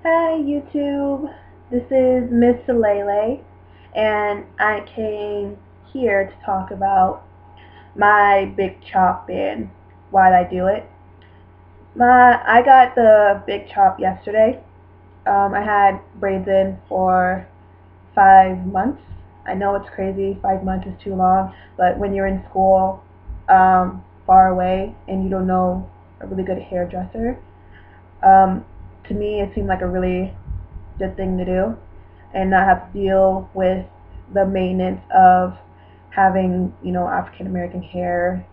Hi YouTube, this is MzSilele, and I came here to talk about my big chop and why I do it. I got the big chop yesterday. I had braids in for 5 months. I know it's crazy, 5 months is too long, but when you're in school, far away, and you don't know a really good hairdresser, um, to me it seemed like a really good thing to do and not have to deal with the maintenance of having, African American hair,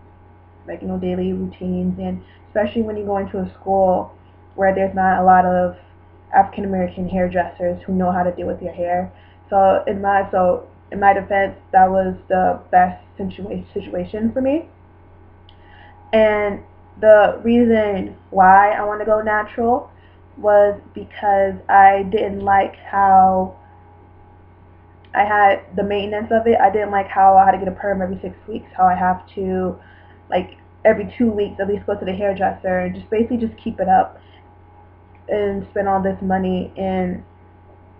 like, daily routines, and especially when you go into a school where there's not a lot of African American hairdressers who know how to deal with your hair. So in my defense, that was the best situation for me. And the reason why I want to go natural was because I didn't like how I had the maintenance of it. I didn't like how I had to get a perm every 6 weeks, how I have to, like, every 2 weeks at least go to the hairdresser and just basically just keep it up and spend all this money. And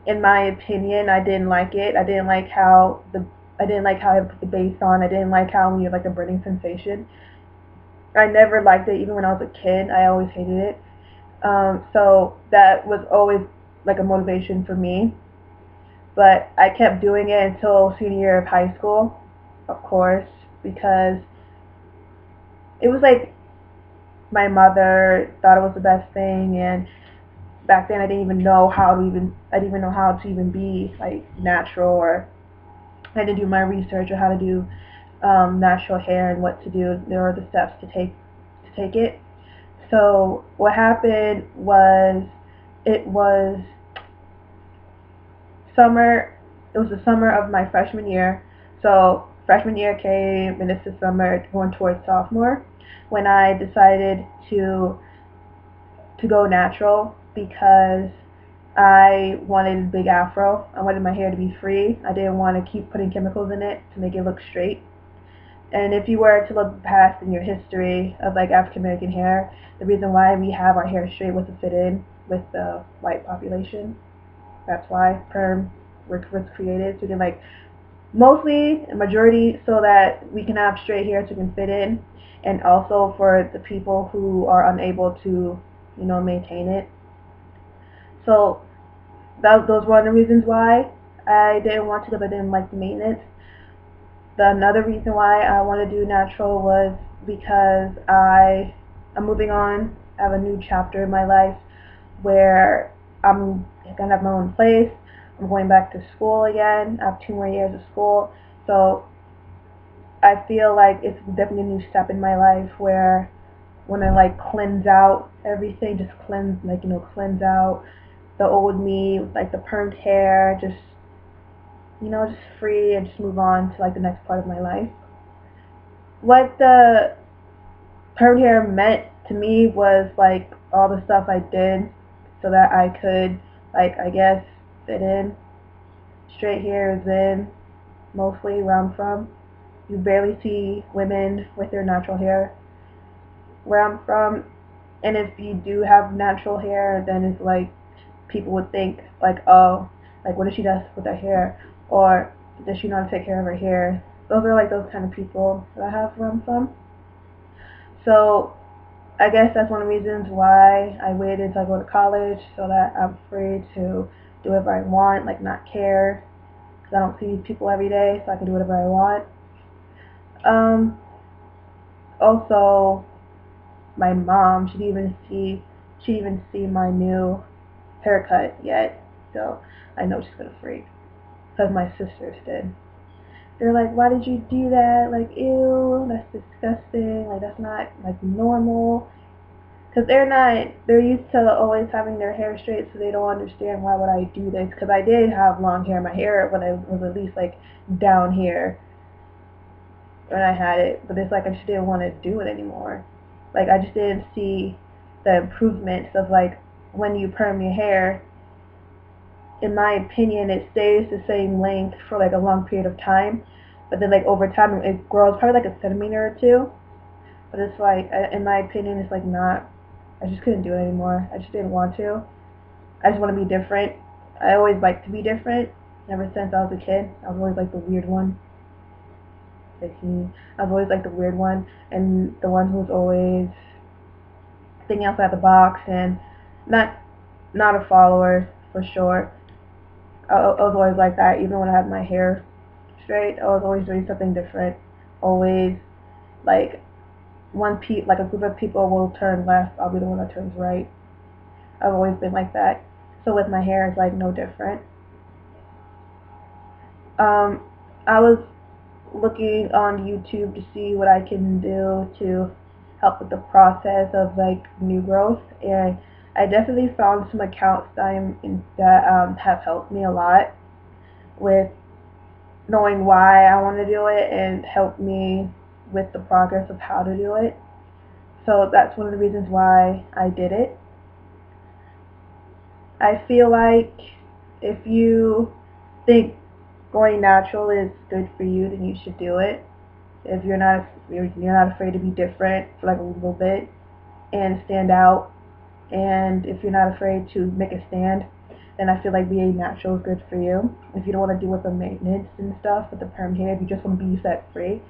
in my opinion, I didn't like it. I didn't like how I put the base on. I didn't like how you have like a burning sensation. I never liked it, even when I was a kid. I always hated it. So that was always like a motivation for me. But I kept doing it until senior year of high school, of course, because it was like my mother thought it was the best thing, and back then I didn't even know how to even be like natural, or I had to do my research on how to do natural hair and what to do. There were the steps to take it. So what happened was it was summer. It was the summer of my freshman year. So freshman year came, and this is summer going towards sophomore, when I decided to go natural because I wanted a big afro. I wanted my hair to be free. I didn't want to keep putting chemicals in it to make it look straight. And if you were to look past in your history of like African American hair, the reason why we have our hair straight was to fit in with the white population. That's why perm was created. So they like mostly a majority so that we can have straight hair so we can fit in, and also for the people who are unable to, maintain it. So those were the reasons why I didn't want to, because I didn't like the maintenance. Another reason why I want to do natural was because I'm moving on. I have a new chapter in my life where I'm gonna have my own place. I'm going back to school again. I have 2 more years of school, so I feel like it's definitely a new step in my life where when I like cleanse out everything, just cleanse out the old me, like the permed hair, just free, and just move on to like the next part of my life. What the permed hair meant to me was like all the stuff I did so that I could, like, I guess, fit in. Straight hair is in, mostly where I'm from. You barely see women with their natural hair where I'm from. And if you do have natural hair, then it's like people would think like, oh, like what does she does with her hair, or does she not take care of her hair? Those are like those kind of people that I have where I'm from. So I guess that's one of the reasons why I waited until I go to college, so that I'm free to do whatever I want, like not care, because I don't see people every day, so I can do whatever I want. Um, Also, my mom she didn't even see my new haircut yet, so I know she's gonna freak, because my sisters did. They're like, why did you do that? Like, ew, that's disgusting. Like, that's not like normal. Because they're used to always having their hair straight, so they don't understand why would I do this. Because I did have long hair. My hair, when I was at least like down here when I had it, but it's like I just didn't want to do it anymore. Like, I just didn't see the improvements of like when you perm your hair. In my opinion, it stays the same length for like a long period of time, but then like over time it grows probably like a centimeter or two. But it's like, in my opinion, it's like not. I just couldn't do it anymore. I just didn't want to. I just want to be different. I always like to be different. Ever since I was a kid, I was always like the weird one. Like me, I was always like the weird one, and the one who was always thinking outside the box, and not not a follower for sure. I was always like that, even when I had my hair straight. I was always doing something different. Always like like a group of people will turn left, I'll be the one that turns right. I've always been like that. So with my hair, it's like no different. Um, I was looking on YouTube to see what I can do to help with the process of like new growth, and I definitely found some accounts that have helped me a lot with knowing why I want to do it and help me with the progress of how to do it. So that's one of the reasons why I did it. I feel like if you think going natural is good for you, then you should do it. If you're not afraid to be different for like a little bit and stand out, and if you're not afraid to make a stand, then I feel like being natural is good for you. If you don't want to deal with the maintenance and stuff with the perm hair, if you just want to be set free,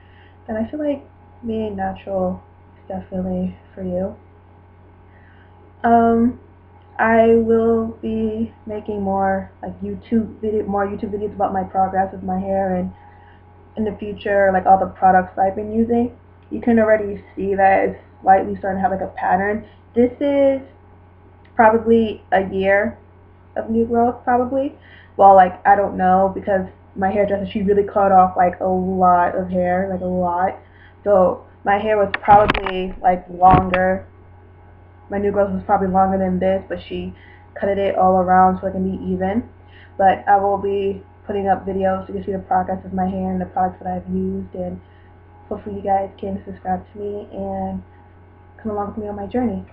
then I feel like being natural is definitely for you. Um, I will be making more YouTube videos about my progress with my hair, and in the future, like all the products that I've been using. You can already see that it's slightly starting to have like a pattern. This is probably a year of new growth, probably. Well, like I don't know, because my hairdresser, she really cut off like a lot of hair, like a lot. So my hair was probably like longer. My new growth was probably longer than this, but she cut it all around so it can be even. But I will be putting up videos so you can see the progress of my hair and the products that I've used, and hopefully you guys can subscribe to me and come along with me on my journey.